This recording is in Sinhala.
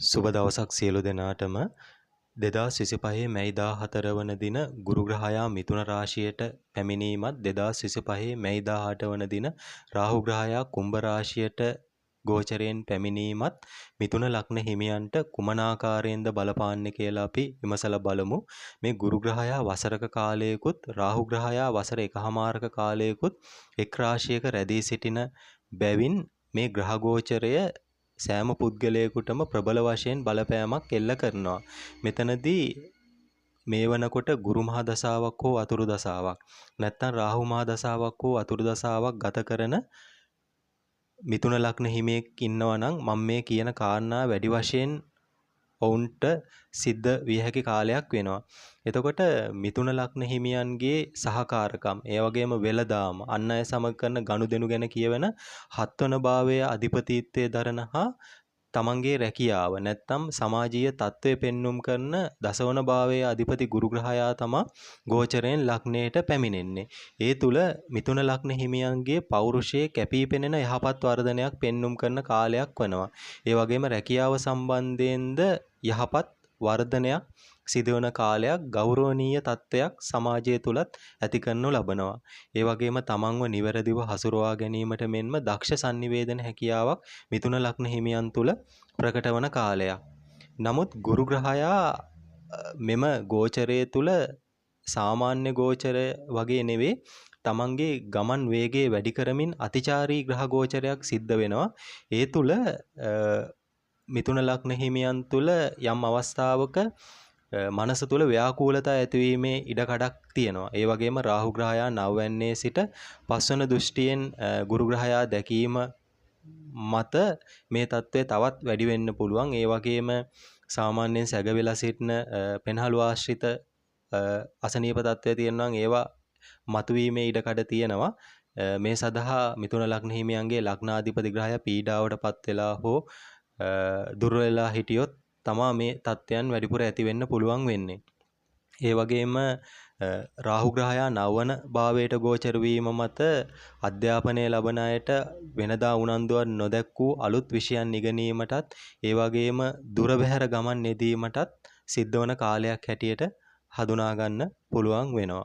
සුබ දවසක් සියලු දෙනාටම 2025 මැයි 14 වන දින ගුරු ග්‍රහයා මිථුන රාශියට පැමිණීමත් 2025 මැයි 18 වන දින රාහු ග්‍රහයා කුම්භ රාශියට ගෝචරයෙන් පැමිණීමත් මිථුන ලග්න හිමියන්ට කුමන ආකාරයෙන්ද බලපාන්නේ කියලා අපි විමසලා බලමු. මේ ගුරු ග්‍රහයා වසරක කාලයකුත් රාහු ග්‍රහයා වසර එකහමාරක කාලයකුත් එක් රාශියක රැඳී සිටින බැවින් මේ ග්‍රහ ගෝචරය සෑම පුද්ගලයෙකුටම ප්‍රබල වශයෙන් බලපෑමක් එල්ල කරනවා. මෙතනදී මේ වනකොට ගුරු මහ දසාවක් හෝ අතුරු දසාවක් නැත්නම් රාහු මහ දසාවක් හෝ අතුරු දසාවක් ගත කරන මිථුන ලග්න හිමියෙක් ඉන්නවා නම් මම මේ කියන කාරණා වැඩි වශයෙන් ඔවුන්ට සිද්ධ විය හැකි කාලයක් වෙනවා. එතකොට මිථුන ලග්න හිමියන්ගේ සහකාරකම්, ඒ වගේම වෙළදාම, අන් අය සමග කරන ගනුදෙනු ගැන කියවෙන හත්වන භාවයේ අධිපතිත්වයේ දරන හා තමන්ගේ රැකියාව නැත්නම් සමාජීය තත්ත්වය පෙන්눔 කරන දසවන භාවයේ අධිපති ගුරු ග්‍රහයා තමා ගෝචරයෙන් ලග්නයට පැමිණෙන්නේ. ඒ තුල මිථුන ලග්න හිමියන්ගේ පෞරුෂයේ කැපී පෙනෙන යහපත් වර්ධනයක් පෙන්눔 කරන කාලයක් වෙනවා. ඒ වගේම රැකියාව සම්බන්ධයෙන්ද යහපත් වර්ධනයක් සිදුවන කාලයක්, ගෞරවනීය තත්ත්වයක් සමාජය තුලත් ඇති කරනු ලබනවා. ඒ වගේම තමන්ව නිවැරදිව හසුරවා ගැනීමට මෙන්ම දක්ෂ sannivedana හැකියාවක් මිථුන ලග්න හිමියන් තුල ප්‍රකට වන කාලයක්. නමුත් ගුරු ග්‍රහයා මෙම ගෝචරයේ තුල සාමාන්‍ය ගෝචරය වගේ නෙවෙයි, තමන්ගේ ගමන් වේගය වැඩි කරමින් අතිචාරී ග්‍රහ ගෝචරයක් සිද්ධ වෙනවා. ඒ තුල මිථුන ලග්න හිමියන් තුල යම් අවස්ථාවක මනස තුල ව්‍යාකූලතා ඇතිවීමේ ඉඩකඩක් තියෙනවා. ඒ වගේම රාහු ග්‍රහයා නවවැන්නේ සිට පස්වන දෘෂ්ටියෙන් ගුරු ග්‍රහයා දැකීම මත මේ தત્ත්වය තවත් වැඩි වෙන්න පුළුවන්. ඒ වගේම සාමාන්‍යයෙන් සැගවිලා සිටින පෙන්හළු ආශ්‍රිත අසනීප தત્ත්වය තියෙනවා නම් ඒවා මතුවීමේ ඉඩකඩ තියෙනවා. මේ සඳහා මිථුන ලග්න හිමියන්ගේ ලග්නාධිපති ග්‍රහයා පීඩාවටපත් වෙලා හෝ දුර්වල වෙලා හිටියොත් තමා මේ தත්ත්වයන් වැඩිපුර ඇති වෙන්න පුළුවන් වෙන්නේ. ඒ වගේම රාහු ග්‍රහයා නවවන භාවයට ගෝචර වීම මත අධ්‍යාපනය ලබන අයට වෙනදා උනන්දුවක් නොදැක් වූ අලුත් විෂයන් ඉගෙනීමටත් ඒ වගේම දුර බැහැර ගමන් යෙදීමටත් සිද්ධ වන කාලයක් හැටියට හඳුනා ගන්න පුළුවන් වෙනවා.